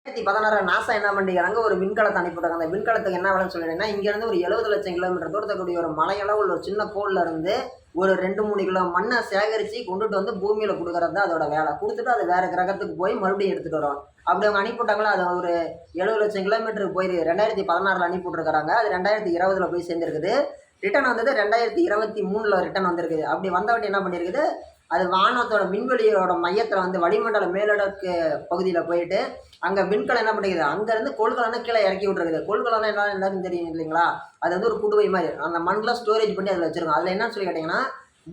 2016 NASA என்ன பண்ணிக்கிறாங்க, ஒரு விண்கலத்தை அனுப்பிவிட்டாங்க. அந்த விண்கலத்துக்கு என்ன வேலைன்னு சொல்லிட்டீங்கன்னா, இங்கேருந்து ஒரு 70 லட்சம் கிலோமீட்டர் தூரத்தக்கூடிய ஒரு மலையளவு உள்ள ஒரு சின்ன கோள்ல இருந்து ஒரு 2, 3 கிலோ மண்ணை சேகரித்து கொண்டுட்டு வந்து பூமியில் கொடுக்குறது தான் அதோட வேலை. கொடுத்துட்டு அது வேறு கிரகத்துக்கு போய் மறுபடியும் எடுத்துகிட்டு வரும். அப்படி அவங்க அனுப்பிவிட்டாங்களா, அது ஒரு 70 லட்சம் கிலோமீட்டருக்கு போய் 2016 அனுப்பிவிட்ருக்காங்க. அது 2020 போய் சேர்ந்துருக்குது. ரிட்டர்ன் வந்தது 2023 ரிட்டர்ன் வந்திருக்குது. அப்படி வந்தவட்டி என்ன பண்ணியிருக்குது, அது வானத்தோட விண்வெளியோட மையத்தில் வந்து வளிமண்டல மேலடுக்கு பகுதியில் போயிட்டு அங்கே விண்கலம் என்ன பண்ணிக்குது, அங்கேருந்து கொள்கலனை கீழே இறக்கி விட்ருக்குது. கொள்கலனை என்ன எல்லாருக்கும் தெரியும் இல்லைங்களா, அது வந்து ஒரு குடுவை மாதிரி அந்த மண்ணில் ஸ்டோரேஜ் பண்ணி அதில் வச்சுருக்கோம். அதில் என்னன்னு சொல்லி கேட்டிங்கன்னா,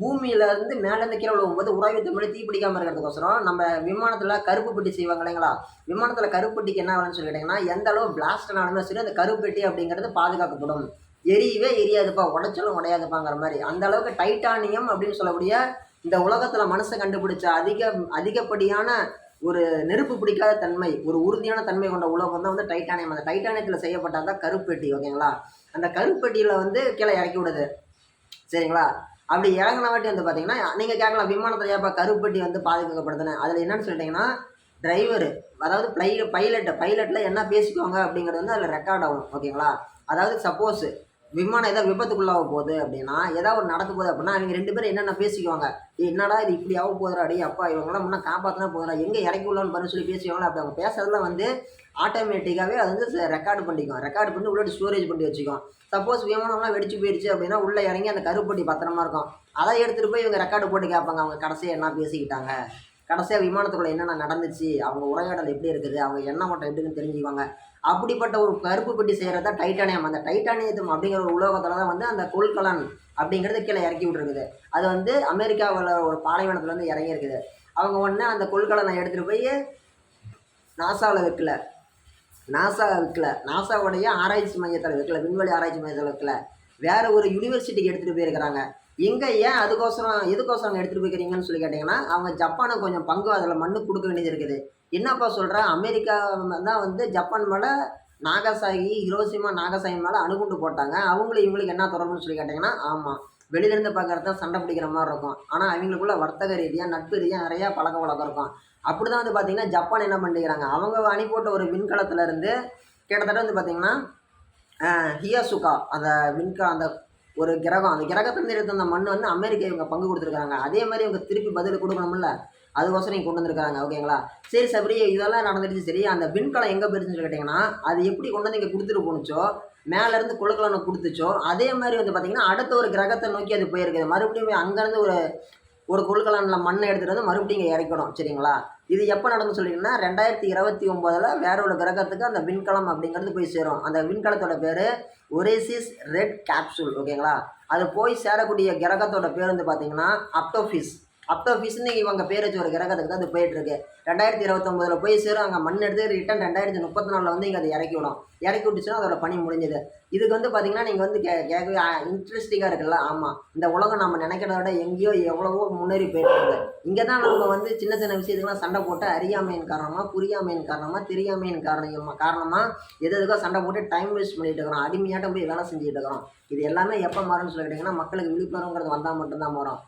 பூமியிலேருந்து மேலேருந்து கீழே விழும்போது உராய்வு தமிழ் தீ பிடிக்காமல் இருக்கிறதுக்கோசரம் நம்ம விமானத்தில் கருப்பு பெட்டி செய்வாங்க இல்லைங்களா, விமானத்தில் கருப்பு பெட்டிக்கு என்ன வேணும்னு சொல்லி கேட்டிங்கன்னா, எந்த அளவு பிளாஸ்ட் ஆனாலுமே சரி அந்த கருப்பு பெட்டி அப்படிங்கிறது பாதுகாக்கப்படும். எரியவே எரியாதுப்பா, உடைச்சாலும் உடையாதுப்பாங்கிற மாதிரி அந்த அளவுக்கு டைட்டானியம் அப்படின்னு சொல்லக்கூடிய இந்த உலகத்தில் மனுஷன் கண்டுபிடிச்ச அதிகப்படியான ஒரு நெருப்பு பிடிக்காத தன்மை, ஒரு உறுதியான தன்மை கொண்ட உலகம் தான் வந்து டைட்டானியம். அந்த டைட்டானியத்தில் செய்யப்பட்டால் தான் கருப்பெட்டி. ஓகேங்களா, அந்த கருப்பெட்டியில் வந்து கீழே இறக்கி விடுது. சரிங்களா, அப்படி இறங்கின வாட்டி வந்து பார்த்தீங்கன்னா, நீங்கள் கேட்கலாம் விமானத்தில் ஏப்பா கருப்பெட்டி வந்து பாதுகாக்கப்படுதுன்னு. அதில் என்னன்னு சொல்லிட்டிங்கன்னா, டிரைவரு அதாவது பைலட்டில் என்ன பேசிக்குவாங்க அப்படிங்கிறது வந்து அதில் ரெக்கார்ட் ஆகும். ஓகேங்களா, அதாவது சப்போஸ் விமானம் ஏதாவது விபத்துக்குள்ளாக போகுது அப்படின்னா, ஏதாவது ஒரு நடக்க போகுது அப்படின்னா, அவங்க 2 பேரும் என்னென்ன பேசிக்குவாங்க, என்னடா இது இப்படி ஆக போகுதுடா, அடி அப்பா இவங்களாம் முன்னே காப்பாற்றினா போகுதுடா, எங்கே இறக்கி விடலான்னு பண்ணி சொல்லி பேசிக்குவாங்களா. அப்படி அவங்க பேசுறதுலாம் வந்து ஆட்டோமேட்டிக்காகவே அது வந்து ரெக்கார்டு பண்ணிக்கும். ரெக்கார்டு பண்ணி உள்ளே ஸ்டோரேஜ் பண்ணி வச்சுக்கும். சப்போஸ் விமானம்லாம் வெடிச்சு போயிடுச்சு அப்படின்னா உள்ளே இறங்கி அந்த கருப்பட்டி பத்திரமா இருக்கும். அதை எடுத்துகிட்டு போய் இவங்க ரெக்கார்டு போட்டு கேட்பாங்க, அவங்க கடைசியாக என்ன பேசிக்கிட்டாங்க, கடைசியாக விமானத்துக்குள்ளே என்னென்ன நடந்துச்சு, அவங்க உரையாடல் எப்படி இருக்குது, அவங்க எண்ணம் மட்டும் எப்படின்னு தெரிஞ்சுக்குவாங்க. அப்படிப்பட்ட ஒரு கருப்பு பெட்டி செய்கிறது தான் டைட்டானியம். அந்த டைட்டானியம் அப்படிங்கிற ஒரு உலோகத்தில் தான் வந்து அந்த கொள்கலன் அப்படிங்கிறது கீழே இறக்கி விட்ருக்குது. அது வந்து அமெரிக்காவில் ஒரு பாலைவனத்தில் வந்து இறங்கியிருக்குது. அவங்க ஒன்று அந்த கொள்கலனை எடுத்துகிட்டு போய் நாசாவில் வைக்கல, நாசாவுடைய ஆராய்ச்சி மையத்தில் வைக்கல, விண்வெளி ஆராய்ச்சி மையத்தில் வைக்கல, வேறு ஒரு யூனிவர்சிட்டிக்கு எடுத்துகிட்டு போயிருக்கிறாங்க. எங்கே ஏன் எதுக்கோசரம் எடுத்துகிட்டு போய்க்கிறீங்கன்னு சொல்லி கேட்டிங்கன்னா, அவங்க ஜப்பானுக்கு கொஞ்சம் பங்கு அதில் மண்ணு கொடுக்க வேண்டியது இருக்குது. என்னப்பா சொல்கிற, அமெரிக்கா தான் வந்து ஜப்பான் மேலே ஹிரோஷிமா நாகசாகி மேலே அணுகுண்டு போட்டாங்க, அவங்களுக்கு இவங்களுக்கு என்ன தொடர்புன்னு சொல்லி கேட்டிங்கன்னா, ஆமாம் வெளியிலேருந்து பார்க்குறது தான் சண்டை பிடிக்கிற மாதிரி இருக்கும். ஆனால் அவங்களுக்குள்ள வர்த்தக ரீதியாக நட்பு ரீதியாக நிறையா பழக்க வழக்கம் இருக்கும். அப்படி தான் வந்து பார்த்திங்கன்னா ஜப்பான் என்ன பண்ணிக்கிறாங்க, அவங்க அனுப்பிவிட்ட ஒரு விண்கலத்திலேருந்து கிட்டத்தட்ட வந்து பார்த்திங்கன்னா ஹியாசுகா அந்த ஒரு கிரகம், அந்த கிரகத்திலேருந்து எடுத்த அந்த மண் வந்து அமெரிக்கா இவங்க பங்கு கொடுத்துருக்காங்க. அதே மாதிரி இவங்க திருப்பி பதில் கொடுக்கணும்ல, அதுக்கோசரம் நீங்கள் கொண்டு வந்திருக்காங்க. ஓகேங்களா, சரி சபரி இதெல்லாம் நடந்துடுச்சு. சரி, அந்த விண்கலம் எங்கே போயிருச்சுன்னு சொல்லி கேட்டிங்கன்னா, அது எப்படி கொண்டு வந்து இங்கே கொடுத்துட்டு போணுச்சோ, மேலேருந்து கொழுக்கலனை கொடுத்துச்சோ, அதே மாதிரி வந்து பார்த்திங்கன்னா அடுத்த ஒரு கிரகத்தை நோக்கி அது போயிருக்குது. மறுபடியும் அங்கேருந்து ஒரு கொள்கலனில் மண்ணை எடுத்துகிட்டு வந்து மறுபடியும் இங்கே இறக்கணும். சரிங்களா, இது எப்போ நடந்து சொல்லிங்கன்னா 2029 வேற ஒரு கிரகத்துக்கு அந்த விண்கலம் அப்படிங்கிறது போய் சேரும். அந்த விண்கலத்தோட பேர் ஒரேசிஸ் ரெட் கேப்சூல். ஓகேங்களா, அது போய் சேரக்கூடிய கிரகத்தோட பேர் வந்து பார்த்திங்கன்னா அப்டோஃபிஸ்ன்னு இவங்க பேர் வச்சு ஒரு கிரகத்துக்கு தான் அது போயிட்டுருக்கு. 2029 போய் சேரும். அங்கே மண் எடுத்து ரிட்டன் 2034 வந்து இங்கே அதை இறக்கி விட்டுச்சுன்னா அதோட பணி முடிஞ்சது. இதுக்கு வந்து பார்த்திங்கன்னா நீங்கள் வந்து கேட்கவே இன்ட்ரெஸ்டிங்காக இருக்குல்ல. ஆமாம், இந்த உலகம் நம்ம நினைக்கிறத விட எங்கேயோ எவ்வளவோ முன்னேறி போயிட்டு இங்கே தான் நம்ம வந்து சின்ன சின்ன விஷயத்துக்குலாம் சண்டை போட்டு அறியாமையின் காரணமாக, புரியாமையின் காரணமாக, தெரியாமையின் காரணமாக எதுக்கோ சண்டை போட்டு டைம் வேஸ்ட் பண்ணிட்டு இருக்கிறோம். அடிமையாட்டம் போய் வேலை செஞ்சுட்டு இருக்கிறோம். இது எல்லாமே எப்போ மாறும்னு சொல்லி கேட்டிங்கன்னா, மக்களுக்கு விழிப்புணர்வுங்கிறது வந்தால் மட்டும்தான் மாறும்.